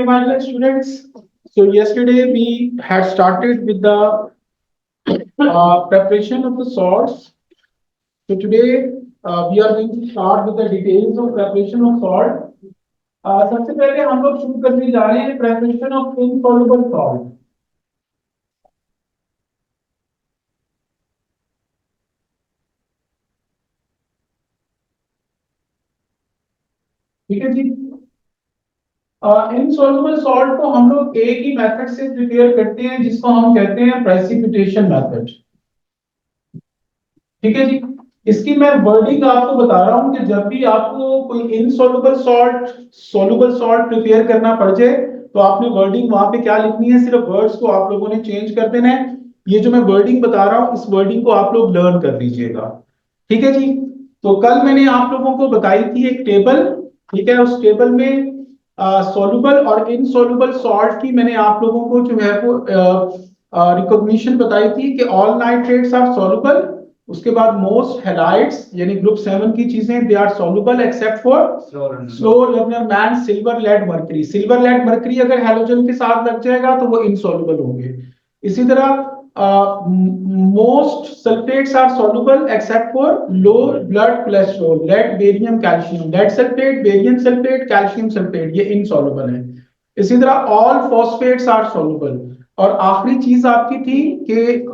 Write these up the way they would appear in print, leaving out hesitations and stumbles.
Okay, my dear students. So yesterday we had started with the preparation of the salts. So today we are going to start with the details of preparation of salt. सबसे पहले हम लोग शुरू करने जा रहे हैं preparation of insoluble salt. ठीक है जी. इनसॉल्युबल सॉल्ट को हम लोग एक ही मेथड से प्रिपेयर करते हैं जिसको हम कहते हैं प्रेसिपिटेशन मेथड. ठीक है जी. इसकी मैं वर्डिंग आपको बता रहा हूं कि जब भी आपको कोई insoluble salt soluble salt prepare करना पड़ जाए तो आपने वर्डिंग वहां पे क्या लिखनी है, सिर्फ वर्ड्स को आप लोगों ने चेंज कर देना है. ये जो मैं वर्डिंग बता रहा हूं इस वर्डिंग को आप लोग लर्न कर लीजिएगा. ठीक है जी. तो कल मैंने आप लोगों को बताई थी एक टेबल. ठीक है. उस टेबल में सॉल्युबल और इनसॉल्युबल सॉल्ट की मैंने आप लोगों को जो है वो रिकॉग्निशन बताई थी कि ऑल नाइट्रेट्स आर सॉल्युबल. उसके बाद मोस्ट हैलाइड्स यानी ग्रुप 7 की चीजें they are soluble except for slow learner man silver lead mercury. Silver lead mercury अगर हैलोजन के साथ लग जाएगा तो वो इनसॉल्युबल होंगे. इसी तरह most sulphates are soluble except for low blood cholesterol lead barium calcium. Lead sulphate, barium sulphate, calcium sulphate ये इनसॉल्युबल है. इसी तरह ऑल फॉस्फेट्स आर सॉल्युबल. और आखिरी चीज आपकी थी कि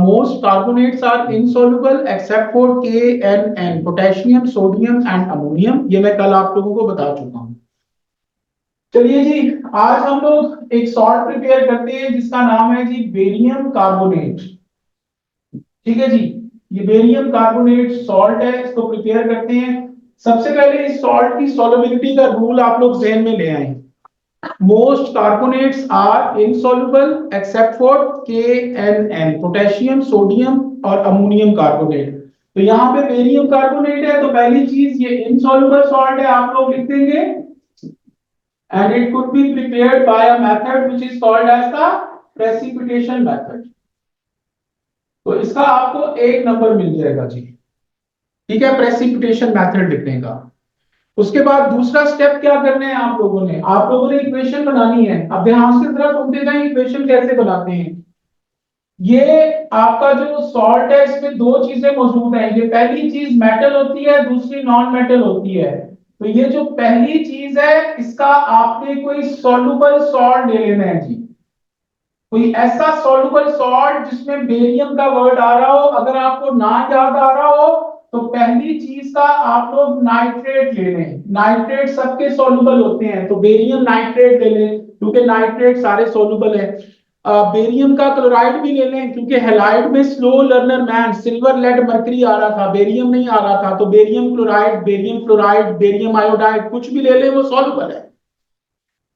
most carbonates are insoluble except for KNN potassium, sodium and ammonium. ये मैं कल आप लोगों को बता चुका हूं. चलिए जी, आज हम लोग एक सॉल्ट प्रिपेयर करते हैं जिसका नाम है जी बेरियम कार्बोनेट. ठीक है जी. ये बेरियम कार्बोनेट सॉल्ट है, इसको प्रिपेयर करते हैं. सबसे पहले इस सॉल्ट की सॉल्युबिलिटी का रूल आप लोग ज़हन में ले आए. Most carbonates are insoluble except for KNN potassium, sodium और अमोनियम कार्बोनेट. तो यहाँ पे बेरियम कार्बोनेट है तो पहली चीज ये insoluble salt है, आप लोग लिख देंगे. And it could be prepared by a method which is called as the precipitation method. तो इसका आपको एक नंबर मिल जाएगा जी. ठीक है. प्रेसिपिटेशन मेथड लिखने का. उसके बाद दूसरा स्टेप क्या करना है आप लोगों ने, आप लोगों ने इक्वेशन बनानी है. अब ध्यान से जरा सुनते जाएं इक्वेशन कैसे बनाते हैं. ये आपका जो सॉल्ट है इसमें दो चीजें मौजूद हैं. ये पहली चीज मेटल होती है, दूसरी नॉन मेटल होती है. तो ये जो पहली चीज है इसका आपने कोई सॉल्युबल सॉल्ट ले लेना है जी. कोई ऐसा सॉल्युबल सॉल्ट जिसमें बेरियम का वर्ड आ रहा हो. अगर आपको ना याद आ रहा हो तो पहली चीज का आप लोग नाइट्रेट ले लें. नाइट्रेट सबके सॉल्युबल होते हैं तो बेरियम नाइट्रेट ले लें क्योंकि नाइट्रेट सारे सॉल्युबल है. बेरियम का क्लोराइड भी ले लें क्योंकि हैलाइड में slow learner man silver lead mercury आ रहा था, बेरियम नहीं आ रहा था. तो barium chloride, barium fluoride, barium iodide कुछ भी ले लें वो सॉल्युबल है.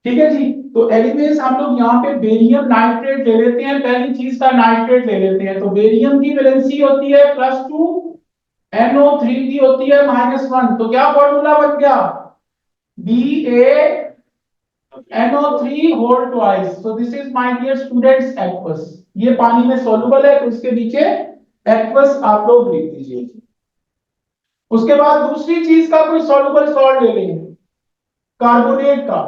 ठीक है जी. तो एनीवेज हम लोग यहाँ पे बेरियम नाइट्रेट ले लेते हैं. पहली चीज का नाइट्रेट ले लेते हैं. तो बेरियम की वैलेंसी होती है +2, NO3 की होती है -1. तो क्या फॉर्मूला बन गया, BaNO3 whole twice. So this is my dear students aqueous. ये पानी में सॉल्युबल है तो इसके नीचे एक्वस आप लोग लिख दीजिए. उसके बाद दूसरी चीज का कोई सॉल्युबल सॉल्ट ले लेंगे, कार्बोनेट का.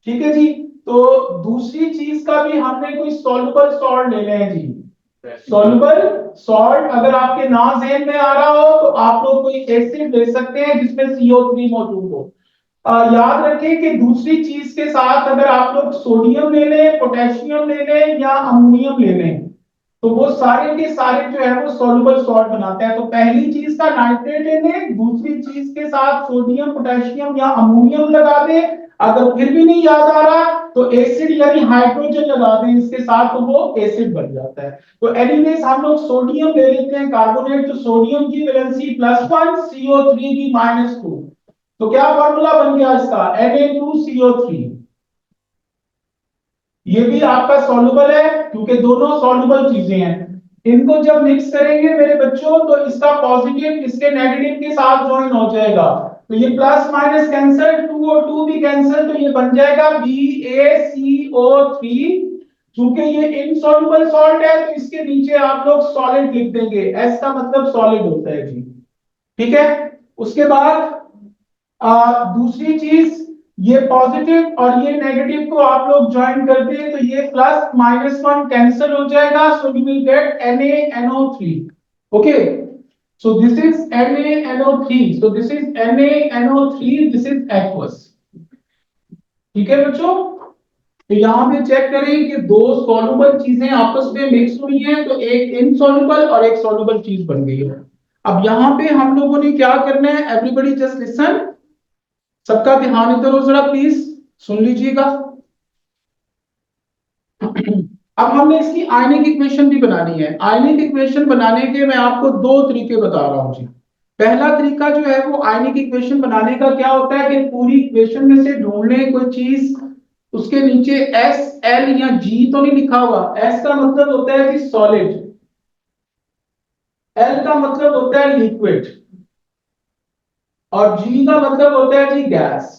ठीक है जी. तो दूसरी चीज का भी हमने कोई सॉल्युबल सॉल्ट ले लें जी. सॉल्युबल सॉल्ट अगर आपके ना ज़हन में आ रहा हो तो आप लोग कोई एसिड ले सकते हैं जिसमें CO3 मौजूद हो. याद रखें कि दूसरी चीज के साथ अगर आप लोग सोडियम ले लें, पोटेशियम ले लें या अमोनियम ले लें तो वो सारे के सारे जो है वो सॉल्युबल सॉल्ट बनाते हैं. तो पहली चीज का नाइट्रेट ले लें, दूसरी चीज के साथ सोडियम, पोटेशियम या अमोनियम लगा दें. अगर फिर भी नहीं याद आ रहा तो एसिड यानी हाइड्रोजन लगा दें इसके साथ तो वो एसिड बन जाता है. तो एनीवेज हम लोग सोडियम ले लेते हैं कार्बोनेट. तो सोडियम की वैलेंसी +1, CO3 की -2. तो क्या फॉर्मूला बन गया इसका, Na2CO3. ये भी आपका सॉल्युबल है क्योंकि दोनों सॉल्युबल चीजें हैं. इनको जब मिक्स करेंगे मेरे बच्चों तो इसका पॉजिटिव इसके नेगेटिव के साथ ज्वाइन हो जाएगा. तो ये प्लस माइनस कैंसिल, 2 और 2 भी कैंसिल. तो ये बन जाएगा BaCO3. क्योंकि ये इनसॉल्युबल सॉल्ट है तो इसके नीचे आप लोग सॉलिड लिख देंगे. एस का मतलब सॉलिड होता है जी. ठीक है. उसके बाद दूसरी चीज ये पॉजिटिव और ये नेगेटिव को आप लोग ज्वाइन करते हैं तो ये प्लस -1 कैंसिल हो जाएगा, so you will get NaNO3. Okay, so this is NaNO3, so this is NaNO3, this is aqueous. ठीक है बच्चों, तो यहां पे चेक करें कि दो सॉल्युबल चीजें आपस में मिक्स हुई हैं, तो एक इनसॉल्युबल और एक सॉल्युबल चीज बन गई है। अब यहां पे हम लोगों ने क्या करना है, एवरीबॉडी जस्ट लिसन, सबका ध्यान इधर हो जरा प्लीज, सुन लीजिएगा। अब हमने इसकी आयनिक इक्वेशन भी बनानी है। आयनिक इक्वेशन बनाने के मैं आपको दो तरीके बता रहा हूं जी। पहला तरीका जो है वो आयनिक इक्वेशन बनाने का क्या होता है कि पूरी इक्वेशन में से ढूंढ लें कोई चीज, उसके नीचे एस एल या जी तो नहीं लिखा हुआ। एस का मतलब होता है कि सॉलिड, एल का मतलब होता है लिक्विड, और जी का मतलब होता है जी गैस।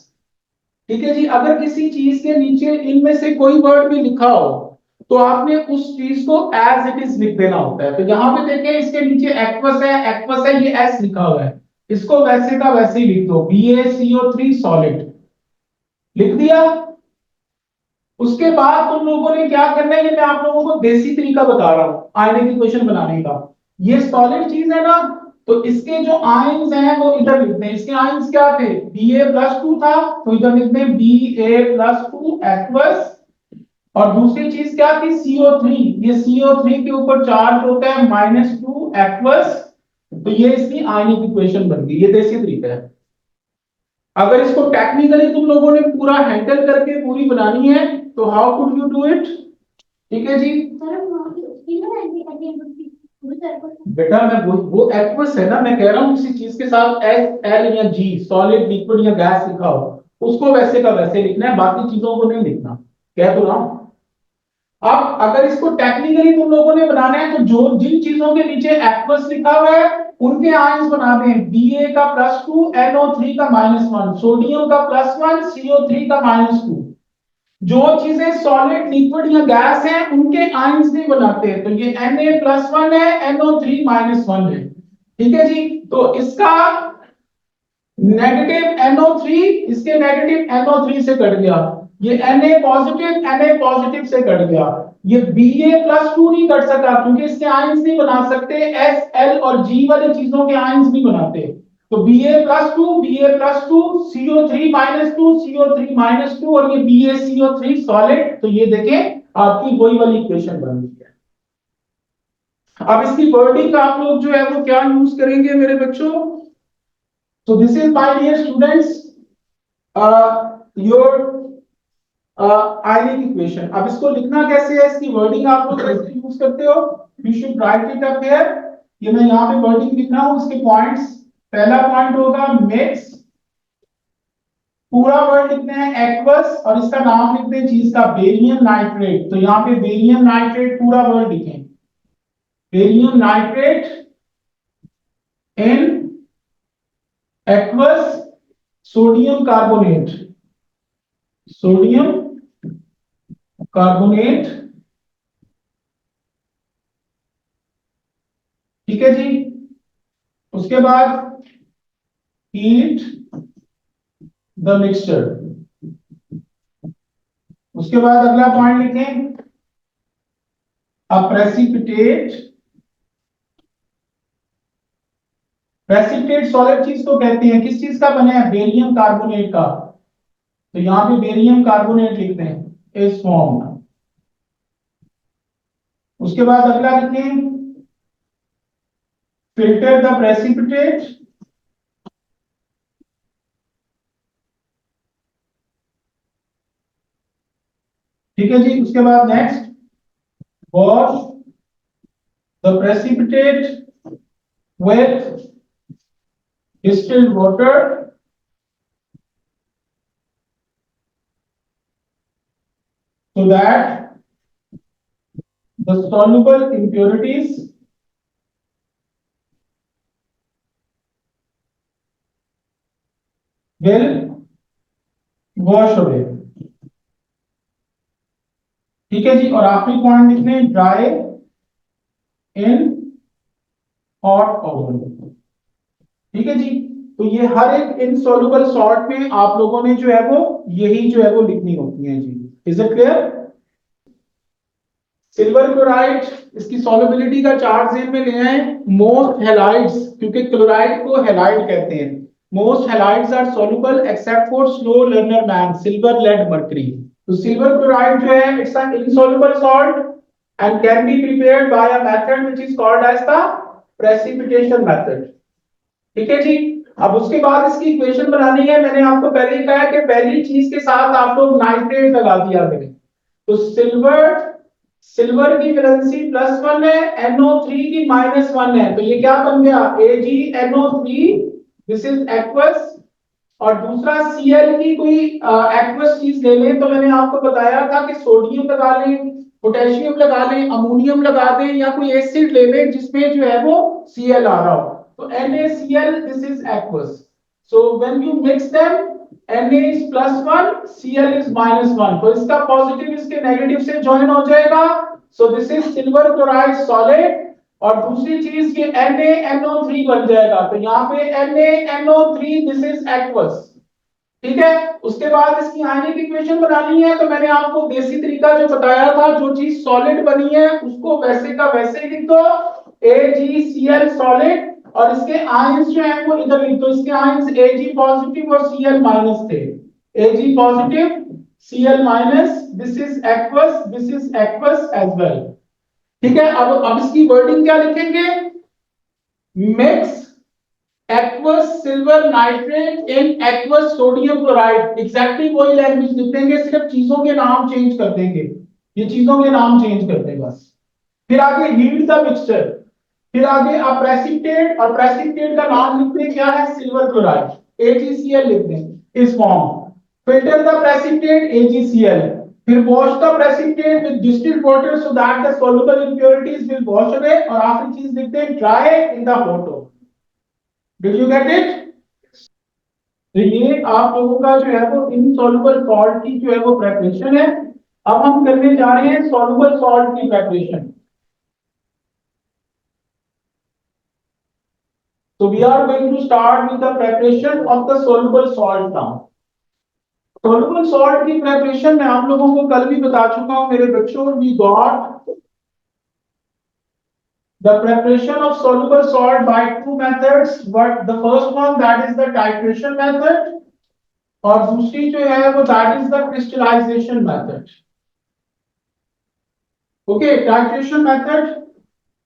ठीक है जी, अगर किसी चीज के नीचे इनमें से कोई वर्ड भी लिखा हो तो आपने उस चीज को एज इट इज लिख देना होता है। तो यहां पे देखिए इसके नीचे एक्वस है, एक्वस है, ये एस लिखा हुआ है, इसको वैसे का वैसे ही लिख दो, BaCO3 सॉलिड, लिख दिया। उसके बाद तुम लोगों ने क्या करना है, ये मैं आप लोगों को देसी तरीका बता रहा हूं आयनिक इक्वेशन बनाने का। ये सॉलिड चीज है ना, तो इसके जो आयंस हैं वो इधर लिखते हैं। इसके आयंस क्या थे, Ba+2 था, तो इधर लिखते हैं Ba+2 एक्वस। और दूसरी चीज क्या थी, CO3, ये CO3 के ऊपर चार्ज होता है -2 एक्वस, तो ये इसकी आयनिक इक्वेशन बन गई। ये देसी तरीका है। अगर इसको टेक्निकली तुम लोगों ने पूरा हैंडल करके पूरी बनानी है तो how could you do it. ठीक है जी बेटा, मैं वो एक्वस है ना, मैं कह रहा हूं किसी चीज के साथ एस एल या जी, सॉलिड लिक्विड या गैस लिखा हो उसको वैसे का वैसे लिखना है, बाकी चीजों को नहीं लिखना। कह तो रहा हूं। अब अगर इसको टेक्निकली तुम लोगों ने बनाना है तो जो जिन चीजों के नीचे एक्वस लिखा हुआ है उनके आयंस बना दें। Ba का +2, NO3 का -1, सोडियम का +1, CO3 का -2। जो चीजें सॉलिड लिक्विड या गैस हैं उनके आयंस नहीं बनाते हैं, तो ये Na+1 है, NO3 -1 है। ठीक है जी, तो इसका नेगेटिव NO3 इसके नेगेटिव NO3 से कट गया, ये Na पॉजिटिव से कट गया। ये Ba+2 नहीं कट सका क्योंकि इसके आयंस नहीं बना सकते, S L और G वाली चीजों के आयंस नहीं बनाते। तो Ba+2 CO3-2 CO3-2 और ये BaCO3 सॉलिड, तो ये देखें आपकी वही वाली इक्वेशन बन गई है। अब इसकी वर्डिंग आप लोग जो है वो क्या यूज करेंगे मेरे बच्चों। So this is, my dear students, your ionic equation. अब इसको लिखना कैसे है, इसकी वर्डिंग आप लोग कैसे यूज करते हो, you should write it up here. ये मैं यहाँ पे वर्डिंग लिख रहा हूँ, इसके पॉइंट्स। पहला पॉइंट होगा मिक्स, पूरा वर्ड लिखते हैं एक्वस, और इसका नाम लिखते हैं चीज का बेरियम नाइट्रेट। तो यहाँ पे बेरियम नाइट्रेट पूरा वर्ड लिखें, barium nitrate in aqueous sodium carbonate, sodium carbonate. ठीक है जी, उसके बाद हीट द मिक्सचर। उसके बाद अगला पॉइंट लिखें, अ प्रेसिपिटेट, प्रेसिपिटेट सॉलिड चीज को कहते हैं, किस चीज का बना है, बेरियम कार्बोनेट का। तो यहां पे बेरियम कार्बोनेट लिखते हैं इस फॉर्म में। उसके बाद अगला लिखें, फिल्टर द प्रेसिपिटेट, ठीक है जी। उसके बाद next, wash the precipitate with distilled water so that the soluble impurities will wash away। ठीक है जी, और आखिरी पॉइंट लिखने, ड्राई इन हॉट ओवन। ठीक है जी, तो ये हर एक इनसॉल्युबल सॉल्ट में आप लोगों ने जो है वो यही जो है वो लिखनी होती है जी। Is it clear? Silver chloride, इसकी सॉल्युबिलिटी का चार्ट जेन में ले आए। मोस्ट हैलाइड्स, क्योंकि क्लोराइड को हैलाइड कहते हैं, most halides are soluble except for slow learner man, silver, lead, mercury. तो सिल्वर क्लोराइड जो है it's an insoluble salt and can be prepared by a method which is called as the precipitation method। ठीक है जी। अब उसके बाद इसकी equation बनानी है। मैंने आपको पहले ही कहा कि पहली चीज के साथ आप लोग नाइट्रेट लगा दिया करें। तो सिल्वर, सिल्वर की वैलेंसी +1 है, NO3 की -1 है, तो ये क्या बन गया? AgNO3, this is aqueous. और दूसरा Cl की कोई एक्वस चीज ले लें, तो मैंने आपको बताया था कि सोडियम लगा लें, पोटेशियम लगा लें, अमोनियम लगा दें, या कोई एसिड ले लें जिसमें जो है वो Cl आ रहा हो। तो NaCl, this is aqueous. So when you mix them, Na is +1, Cl is -1, तो इसका पॉजिटिव इसके नेगेटिव से ज्वाइन हो जाएगा। सो this is silver chloride solid. और दूसरी चीज ये NaNO3 बन जाएगा, तो यहाँ पे NaNO3, दिस इज एक्वस। ठीक है। उसके बाद इसकी आयनिक इक्वेशन बनानी है, तो मैंने आपको देसी तरीका जो बताया था, जो चीज सॉलिड बनी है उसको वैसे का वैसे ही लिख दो, AgCl सॉलिड, और इसके आयंस जो है वो इधर लिख दो। इसके आयंस Ag पॉजिटिव और Cl माइनस थे, Ag positive, Cl minus, this is aqueous, this is aqueous as well. ठीक है। अब इसकी वर्डिंग क्या लिखेंगे? Mix aqueous silver nitrate in aqueous sodium chloride, exactly वही लैंग्वेज लिखेंगे, सिर्फ चीजों के नाम चेंज कर देंगे। ये चीजों के नाम चेंज कर दें बस। फिर आगे हीट द मिक्सचर, फिर आगे आप प्रेसिपिटेट, और प्रेसिपिटेट का नाम लिख दें क्या है? सिल्वर क्लोराइड, AgCl लिख दें इस form. Filter the precipitate, AgCl। फिर wash the precipitate with distilled water so that the soluble impurities will wash away, और आखिरी चीज लिख दें dry in the hot. Did you get it? तो ये आप लोगों का जो है वो इनसॉल्युबल सॉल्ट की जो है वो प्रेपरेशन है। अब हम करने जा रहे हैं सॉल्युबल सॉल्ट की preparation. So we are going to start with the preparation of the soluble salt now. Soluble salt की प्रेपरेशन मैं आप लोगों को कल भी बता चुका हूं मेरे बच्चों। We got the preparation of soluble salt by two methods, but the first one, that is the titration method, और दूसरी जो है वो that is the crystallization method. Okay, titration method.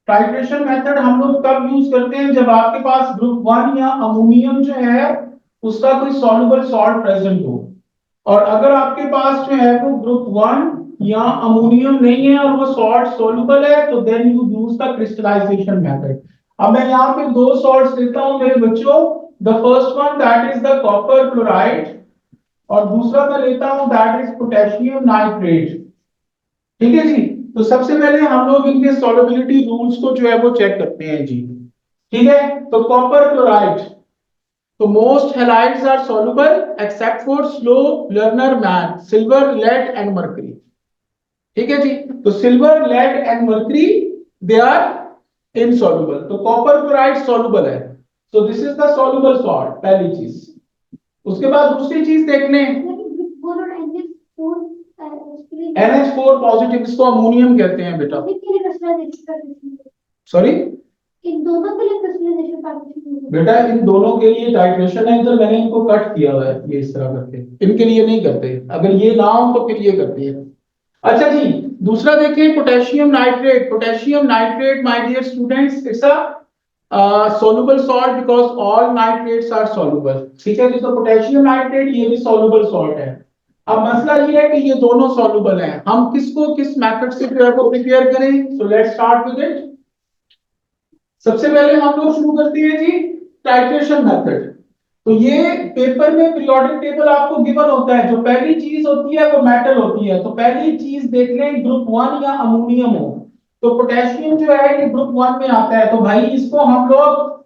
Titration method हम लोग कब यूज करते हैं? जब आपके पास ग्रुप 1 या अमोनियम जो है उसका कोई सॉल्युबल सॉल्ट प्रेजेंट हो, और अगर आपके पास जो है वो ग्रुप 1 या अमोनियम नहीं है और वो सॉल्ट सॉल्युबल है, तो then you use the crystallization method. अब मैं यहाँ पे दो सॉल्ट्स लेता हूँ मेरे बच्चों। The first one that is the copper chloride, और दूसरा मैं लेता हूँ दैट इज पोटेशियम नाइट्रेट। ठीक है जी। तो सबसे पहले हम लोग इनके सॉल्युबिलिटी रूल्स को जो है वो चेक करते हैं जी। ठीक है। तो कॉपर क्लोराइड, तो most halides are soluble except for slow learner man, silver, lead and mercury. ठीक है जी। तो silver, lead and mercury they are insoluble, तो कॉपर क्लोराइड सॉल्युबल है। So this is the soluble salt, पहली चीज। उसके बाद दूसरी चीज देख लें, NH4 पॉजिटिव, इसको अमोनियम कहते हैं बेटा। सॉरी, इन दोनों के लिए क्रिस्टलाइजेशन पार्टीशन बेटा इन दोनों के लिए टाइट्रेशन है, इधर मैंने इनको कट किया हुआ है ये इस तरह करके, इनके लिए नहीं करते। अगर ये ना हो तो फिर ये करते हैं। अच्छा जी, दूसरा देखिए potassium nitrate. Potassium nitrate my dear students, it's a soluble salt because all nitrates are soluble। ठीक है जी। तो पोटेशियम नाइट्रेट ये भी soluble salt है। अब मसला ये है कि ये दोनों soluble हैं, हम किसको किस मेथड से प्रिपेयर करें? So let's start with it. सबसे पहले हम लोग शुरू करते हैं जी टाइट्रेशन मेथड। तो ये पेपर में पीरियोडिक टेबल आपको गिवन होता है, जो पहली चीज होती है वो मेटल होती है। तो पहली चीज देख लें, ग्रुप 1 या अमोनियम हो, तो पोटेशियम जो है ये ग्रुप 1 में आता है, तो भाई इसको हम लोग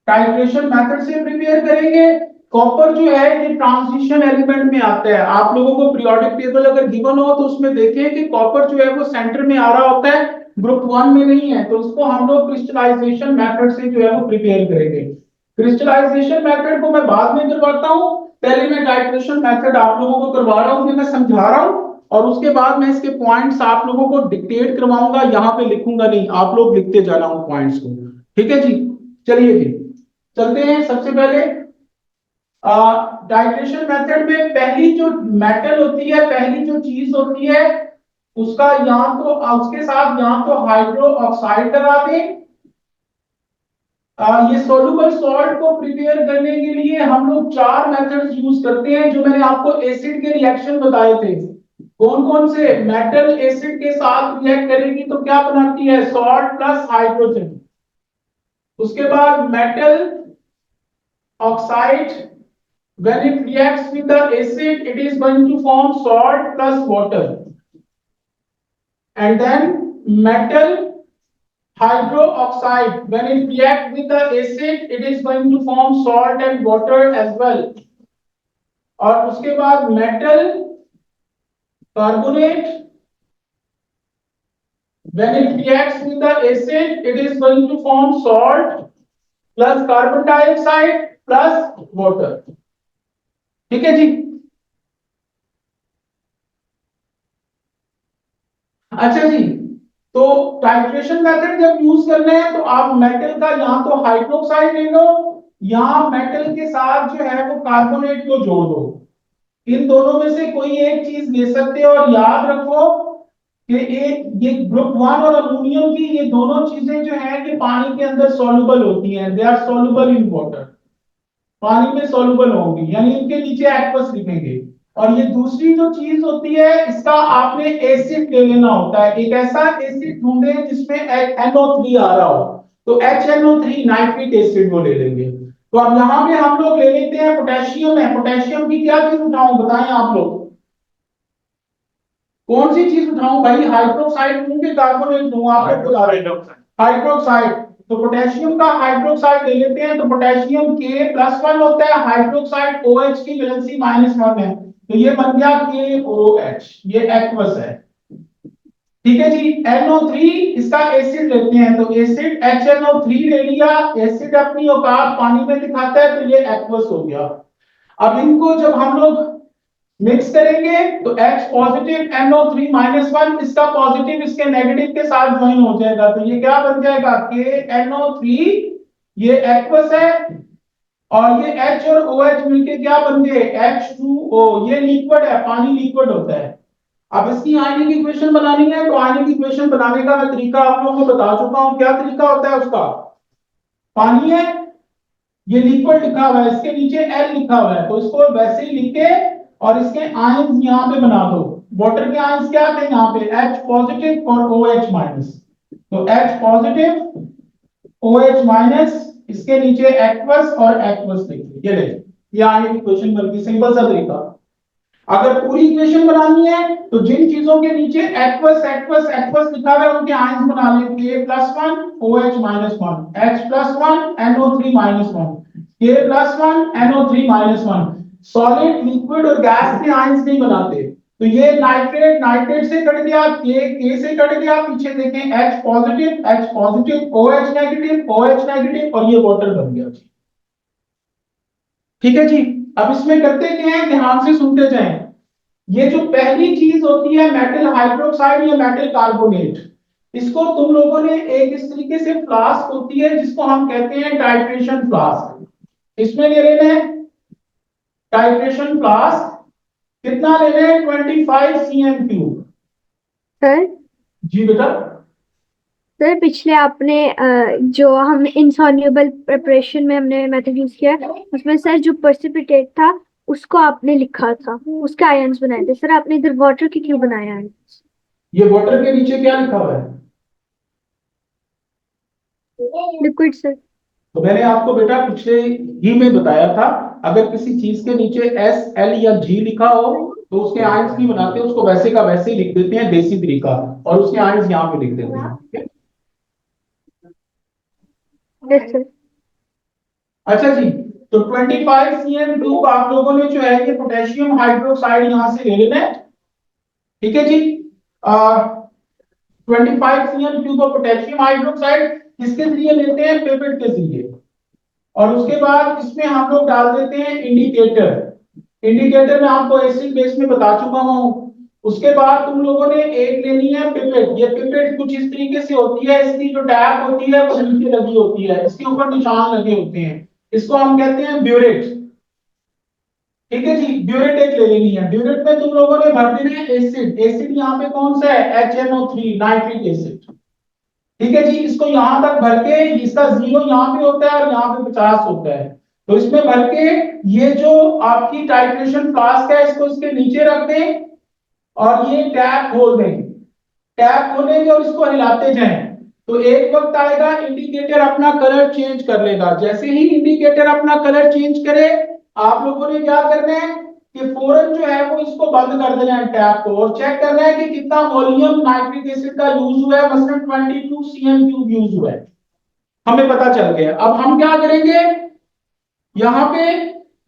टाइट्रेशन मेथड से प्रिपेयर करेंगे। कॉपर जो है ये ट्रांजिशन एलिमेंट में आता है। आप लोगों को पीरियोडिक टेबल अगर गिवन हो तो उसमें देखें कि कॉपर जो है वो सेंटर में आ रहा होता है, ग्रुप 1 में नहीं है, तो इसको हम लोग क्रिस्टलाइजेशन मेथड से जो है वो प्रिपेयर करेंगे। क्रिस्टलाइजेशन मेथड को मैं बाद में करवाता हूँ, पहले मैं टाइट्रेशन मेथड आप लोगों को करवा रहा हूँ, मैं समझा रहा हूँ, और उसके बाद मैं इसके पॉइंट्स आप लोगों को डिक्टेट करवाऊंगा, यहाँ पे लिखूंगा नहीं, आप लोग लिखते जाना हूँ पॉइंट्स को। ठीक है जी, चलिए जी चलते हैं। सबसे पहले टाइट्रेशन मेथड में पहली जो मेटल होती है, पहली जो चीज होती है उसका यहाँ तो उसके साथ यहाँ तो हाइड्रो ऑक्साइड लगा दें। ये सोलुबल सॉल्ट को प्रिपेयर करने के लिए हम लोग चार मेथड्स यूज करते हैं, जो मैंने आपको एसिड के रिएक्शन बताए थे। कौन कौन से? मेटल एसिड के साथ रिएक्ट करेगी तो क्या बनाती है? Salt plus hydrogen. उसके बाद metal oxide, when it reacts with the acid it is going to form salt plus water, and then metal hydroxide, when it reacts with the acid it is going to form salt and water as well। और उसके बाद metal carbonate, when it reacts with the acid it is going to form salt plus carbon dioxide plus water। ठीक है जी। अच्छा जी, तो titration method जब use करना है तो आप मेटल का यहाँ तो हाइड्रोक्साइड ले लो, यहाँ मेटल के साथ जो है वो कार्बोनेट को जोड़ दो। इन दोनों में से कोई एक चीज ले सकते हो, और याद रखो कि एक ये ग्रुप वन और अमोनियम की ये दोनों चीजें जो है कि पानी के अंदर सॉल्युबल होती हैं, they are soluble in water, पानी में सॉल्युबल होंगी, यानी इनके नीचे एक्वस लिखेंगे। और ये दूसरी जो चीज होती है इसका आपने एसिड ले लेना होता है, एक ऐसा एसिड ढूंढे जिसमें NO3 आ रहा हो, तो HNO3 नाइट्रिक एसिड वो ले लेंगे। तो अब यहाँ पे हम लोग ले लेते हैं पोटेशियम है, पोटेशियम की क्या चीज उठाऊं बताएं आप लोग, कौन सी चीज उठाऊं भाई? हाइड्रोक्साइड लूं कि कार्बोनेट लूं? आप लोग बता रहे हो। हाइड्रोक्साइड, तो पोटेशियम का हाइड्रोक्साइड ले लेते हैं, तो पोटेशियम K+1 होता है, हाइड्रोक्साइड OH की वैलेंसी -1 है, तो ये बन गया KOH, ये एक्वस है। ठीक है जी। NO3 इसका एसिड लेते हैं, तो एसिड HNO3 ले लिया, एसिड अपनी औकात पानी में दिखाता है, तो ये एक्वस हो गया। अब इनको जब हम लोग मिक्स करेंगे तो H पॉजिटिव NO3-1 इसका पॉजिटिव इसके नेगेटिव के साथ ज्वाइन हो जाएगा, तो ये क्या बन जाएगा? KNO3, ये एक्वस है, और ये H और OH मिलके क्या बन गए? H2O, ये लिक्विड है, पानी लिक्विड होता है। अब इसकी आयनिक इक्वेशन बनानी है, तो आयनिक इक्वेशन बनाने का मैं तरीका आप लोगों को बता चुका हूं, क्या तरीका होता है उसका? पानी है, ये लिक्विड लिखा हुआ है, इसके नीचे L लिखा हुआ है, तो इसको वैसे ही लिख के और इसके आयंस यहाँ पे बना दो। वाटर के आयंस क्या थे यहाँ पे? H पॉजिटिव और OH माइनस, तो H पॉजिटिव OH माइनस, इसके नीचे एक्वस और एक्वस लिखिए, ये ले, ये आयनिक इक्वेशन बन गई, सिंपल सा तरीका। अगर पूरी इक्वेशन बनानी है तो जिन चीजों के नीचे एक्वस एक्वस एक्वस लिखा हुआ है उनके आयंस बना लें, K+1 OH-1, H+1 NO3-1, K+1 NO3-1। Solid, liquid और गैस के आयंस नहीं बनाते, तो ये नाइट्रेट नाइट्रेट से कट गया, K से कट गया, पीछे देखें H पॉजिटिव OH नेगेटिव और ये वाटर बन गया। ठीक है जी। अब इसमें करते क्या है, ध्यान से सुनते जाएं। ये जो पहली चीज होती है मेटल हाइड्रोक्साइड या मेटल कार्बोनेट, इसको तुम लोगों ने एक इस तरीके से फ्लास्क होती है जिसको हम कहते हैं टाइट्रेशन फ्लास्क, इसमें ले लेना है टाइट्रेशन फ्लास्क। कितना ले लें? 25 cm3। सर जी बेटा। सर पिछले आपने जो हम इनसॉल्युबल प्रिपरेशन में हमने मेथड यूज किया उसमें सर जो प्रेसिपिटेट था उसको आपने लिखा था, उसके आयंस बनाए थे। सर आपने इधर वाटर के क्यों बनाया है? ये वाटर के नीचे क्या लिखा हुआ है? Liquid sir. तो मैंने आपको बेटा पिछले ही में बताया था, अगर किसी चीज के नीचे S L या G लिखा हो तो उसके आयंस नहीं बनाते, उसको वैसे का वैसे ही लिख देते हैं, देसी तरीका, और उसके आयंस यहाँ पे लिख देते हैं। Yes sir. अच्छा जी, तो 25 cm3 आप लोगों ने जो है ये पोटेशियम हाइड्रोक्साइड यहाँ से ले लेना है। ठीक है जी। 25 cm3 पोटेशियम हाइड्रोक्साइड किसके जरिए लेते हैं? पेपेट के जरिए। और उसके बाद इसमें हम लोग डाल देते हैं इंडिकेटर। इंडिकेटर में आपको एसिड बेस में बता चुका हूं। उसके बाद तुम लोगों ने एक लेनी है पिपेट। ये पिपेट कुछ इस तरीके से होती है, इसकी जो टैप होती है वो नीचे लगी होती है, इसके ऊपर निशान लगे होते हैं, इसको हम कहते हैं ब्यूरेट। ठीक है जी, ब्यूरेट एक ले लेनी है। ब्यूरेट में तुम लोगों ने भर देना है एसिड। एसिड यहाँ पे कौन सा है, HNO3 नाइट्रिक एसिड। ठीक है जी, इसको यहां तक भर के, इसका 0 यहाँ पे होता है और यहाँ पे 50 होता है, तो इसमें भर के ये जो आपकी टाइट्रेशन फ्लास्क है इसको इसके नीचे रख दें और ये टैप खोल दें। टैप खोलेंगे और इसको हिलाते जाएं, तो एक वक्त आएगा इंडिकेटर अपना कलर चेंज कर लेगा। जैसे ही इंडिकेटर अपना कलर चेंज करे, आप लोगों ने क्या करना है कि फौरन जो है वो इसको बंद कर देना है टैप को, और चेक करना है कि कितना वॉल्यूम नाइट्रिक एसिड का यूज हुआ है। मसलन 22 cm³ यूज हुआ है, हमें पता चल गया। अब हम क्या करेंगे, यहाँ पे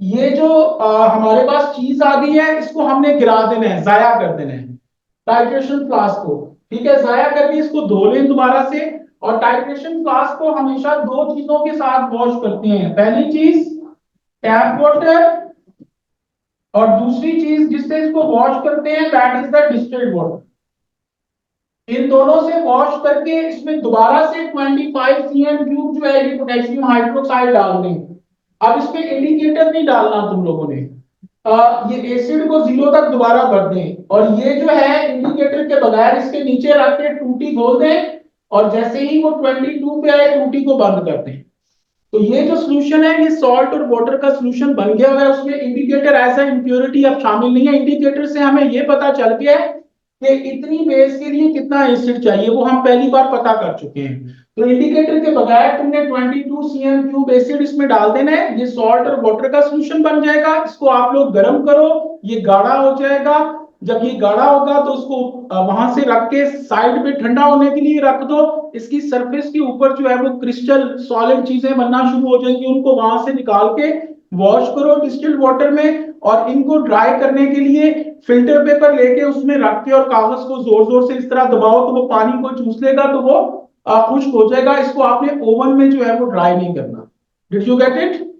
ये जो हमारे पास चीज आ गई है इसको हमने गिरा देना है, जाया कर देना है टाइट्रेशन फ्लास्क को। ठीक है, जाया करके इसको धो लें दोबारा से। और टाइट्रेशन फ्लास्क को हमेशा दो चीजों के साथ वॉश करते हैं। पहली चीज टैप वाटर, और दूसरी चीज जिससे इसको वॉश करते हैं that is the distilled water. इन दोनों से वॉश करके इसमें दोबारा से 25 cm³ जो है ये पोटेशियम हाइड्रोक्साइड डाल दें। अब इसमें इंडिकेटर नहीं डालना तुम लोगों ने, ये एसिड को 0 तक दोबारा भर दें, और ये जो है इंडिकेटर के बगैर इसके नीचे रख के टूटी खोल दें, और जैसे ही वो 22 पे आए टूटी को बंद कर दें। तो ये जो सोल्यूशन है ये सॉल्ट और वाटर का सोल्यूशन बन गया हुआ है। उसमें इंडिकेटर एज ए इम्प्योरिटी अब शामिल नहीं है। इंडिकेटर से हमें ये पता चल गया है कि इतनी बेस के लिए कितना एसिड चाहिए, वो हम पहली बार पता कर चुके हैं। तो इंडिकेटर के बगैर तुमने 22 cm³ एसिड इसमें डाल देना है, ये सॉल्ट और वाटर का सोल्यूशन बन जाएगा। इसको आप लोग गर्म करो, ये गाढ़ा हो जाएगा। जब ये गाढ़ा होगा तो उसको वहां से रख के साइड पे ठंडा होने के लिए रख दो। इसकी सरफेस के ऊपर जो है वो क्रिस्टल सॉलिड चीजें बनना शुरू हो जाएंगी, उनको वहां से निकाल के वॉश करो डिस्टिल्ड वाटर में, और इनको ड्राई करने के लिए फिल्टर पेपर लेके उसमें रख के और कागज को जोर जोर से इस तरह दबाओ तो वो पानी को चूस लेगा, तो वो खुश्क हो जाएगा। इसको आपने ओवन में जो है वो ड्राई नहीं करना। Did you get it?